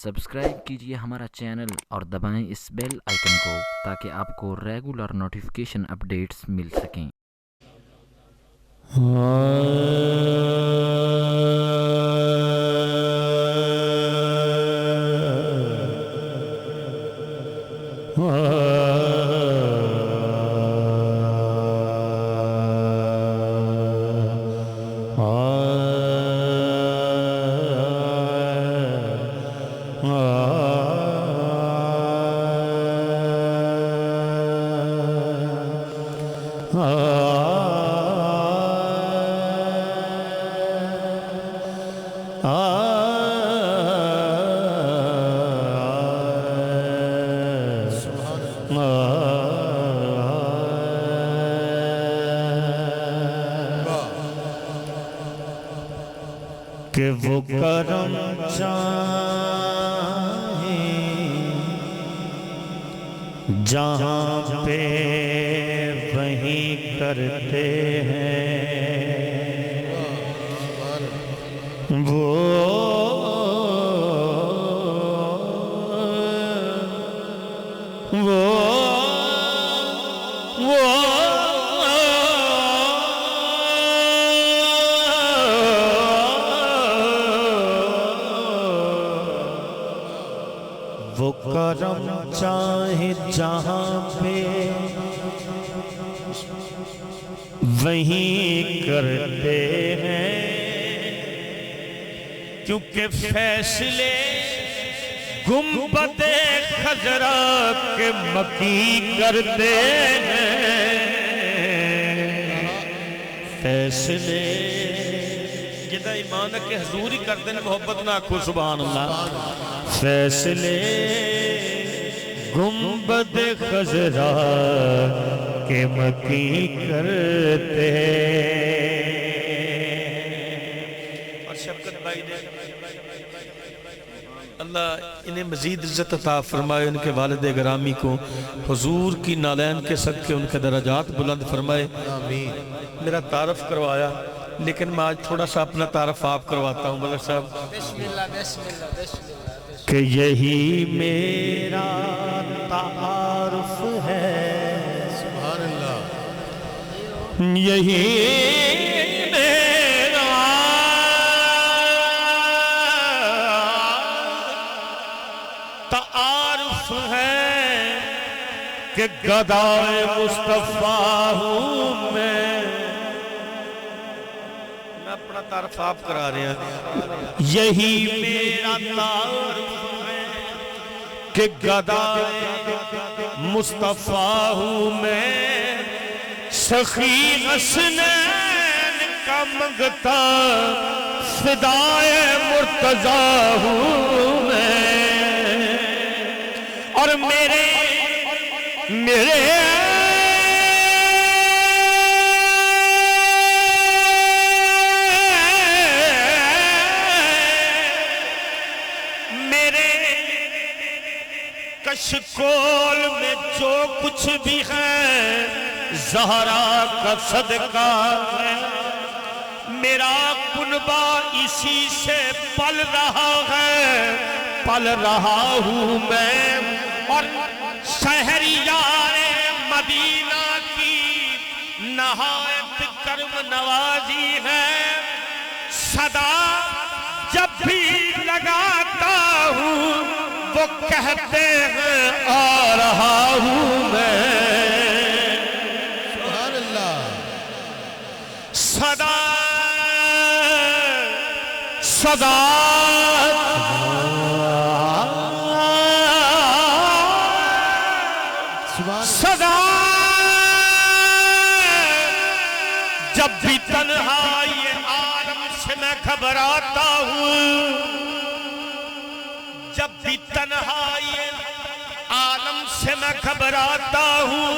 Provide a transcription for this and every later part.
Subscribe کیجئے ہمارا channel اور دبائیں اس بیل آئیکن کو تاکہ آپ کو ریگولر نوٹیفیکیشن اپڈیٹس مل سکیں۔ کہ وہ کرم چاہے جہاں پہ وہیں کرتے ہیں وہ کرم چاہے جہاں پہ وہیں کرتے ہیں، کیونکہ فیصلے گنبد خضرا کے مکی کرتے ہیں، فیصلے جدہ ایمان کے حضور ہی کرتے ہیں، محبت نہ آکھو سبحان اللہ، فیصلے گنبد خضرا کے مکی کرتے اور شفقت بھائی نے اللہ انہیں مزید عزت عطا فرمائے، ان کے والد گرامی کو حضور کی نالین کے صدقے ان کے درجات بلند فرمائے۔ میرا تعارف کروایا، لیکن میں آج تھوڑا سا اپنا تعارف آپ کرواتا ہوں ملک صاحب۔ بسم اللہ بسم اللہ بسم اللہ کہ یہی میرا تعارف ہے، سبحان اللہ، یہی میرا تعارف ہے کہ گدائے مصطفیٰ ہوں میں اپنا تعارف آپ کرا رہے ہیں، یہی میرا تعارف ہے کہ گدائے مصطفیٰ ہوں میں، سخی حسنین کا منگتا فدائے مرتضیٰ ہوں میں، اور میرے کشکول میں جو کچھ بھی ہے زہرا کا صدقہ ہے، میرا کنبہ اسی سے پل رہا ہے، پل رہا ہوں میں، اور شہریار مدینہ کی نہایت کرم نوازی ہے، صدا جب بھی لگاتا ہوں وہ کہتے ہیں آ رہا ہوں میں، سبحان اللہ، صدا صدا صدا جب بھی تنہائی عالم سے میں گھبراتا ہوں، جب بھی تنہائی عالم سے میں گھبراتا ہوں،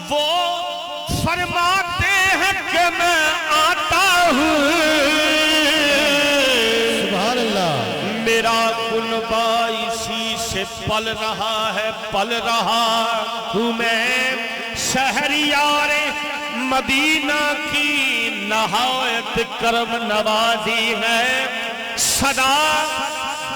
وہ فرماتے ہیں کہ میں آتا ہوں، سبحان اللہ، میرا کنبہ اسی سے پل رہا ہے، پل رہا ہوں میں، شہریار مدینہ کی نہایت کرم نوازی ہے، صدا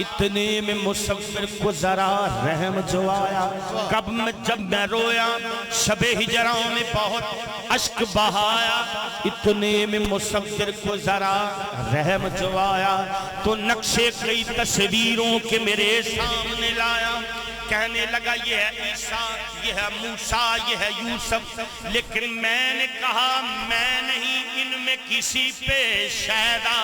اتنے میں مصور کو ذرا رحم جو آیا، کب میں جب میں رویا شب ہجراں میں بہت اشک بہایا، اتنے میں مصور کو ذرا رحم جو آیا تو نقشے کئی تصویروں کے میرے سامنے لایا، کہنے لگا یہ ہے عیسیٰ، یہ ہے موسیٰ، یہ ہے یوسف، لیکن میں نے کہا میں نہیں ان میں کسی پہ شیدا،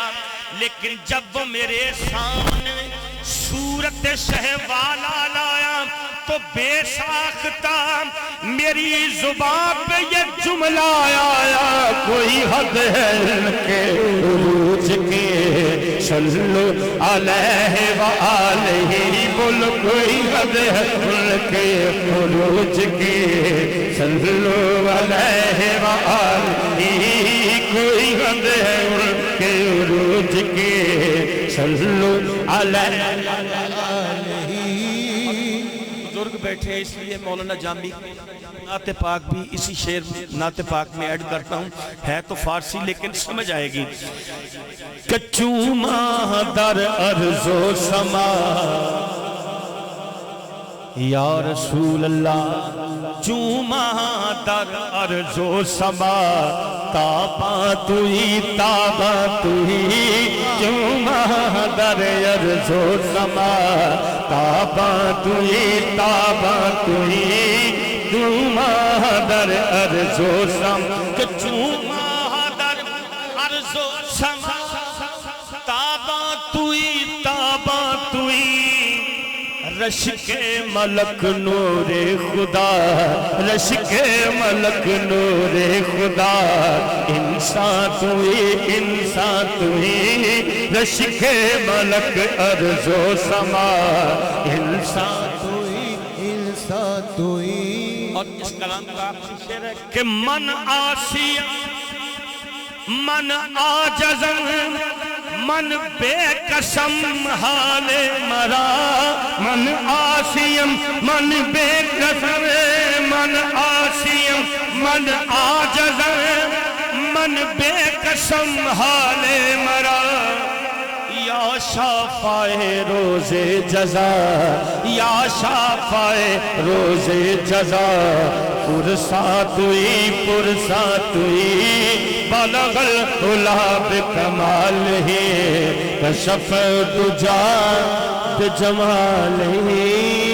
لیکن جب وہ میرے سامنے صورت شہوالا لایا تو بے ساختہ میری زبان پہ یہ جملہ آیا، کوئی حد ہے ان کے عروج کے، صلو علیہ وآلہ، بول کوئی حد ہے ان کے عروج کے، صلو علیہ وآلہ، کوئی حد ہے ان کے عروج کے، صلو علیہ وآلہ۔ بزرگ بیٹھے اس لیے مولانا جامی نعت پاک بھی اسی شعر نعت پاک میں ایڈ کرتا ہوں، ہے تو فارسی لیکن سمجھ آئے گی۔ کہ چوما در ارض و سما یا رسول اللہ، چوما در ارض و سما، تابا توئی تابا توئی، چوما در ارض و سما، تابا توئی تابا توئی، چوما در ارض و سما، کہ چوما در ارض و سما، تابا توئی تابا توئی، رشک ملک نور خدا، رشک ملک نور خدا، انسان توئی انسان توئی، رشک ملک ارض و سما، انسان توئی انسان توئی۔ اور اس کلام کا آخری شعر ہے کہ من آسی من آجزن، من بے قسم حال مرا، من آسیم من بے قسم، من آسیم من آجزن، من بے قسم حال مرا، یا شافائے روز جزا، یا شافائے روز جزا، پرساتوئی پرساتوئی، بلغ العلا بکمالہ، کشف الدجا بجمالہ۔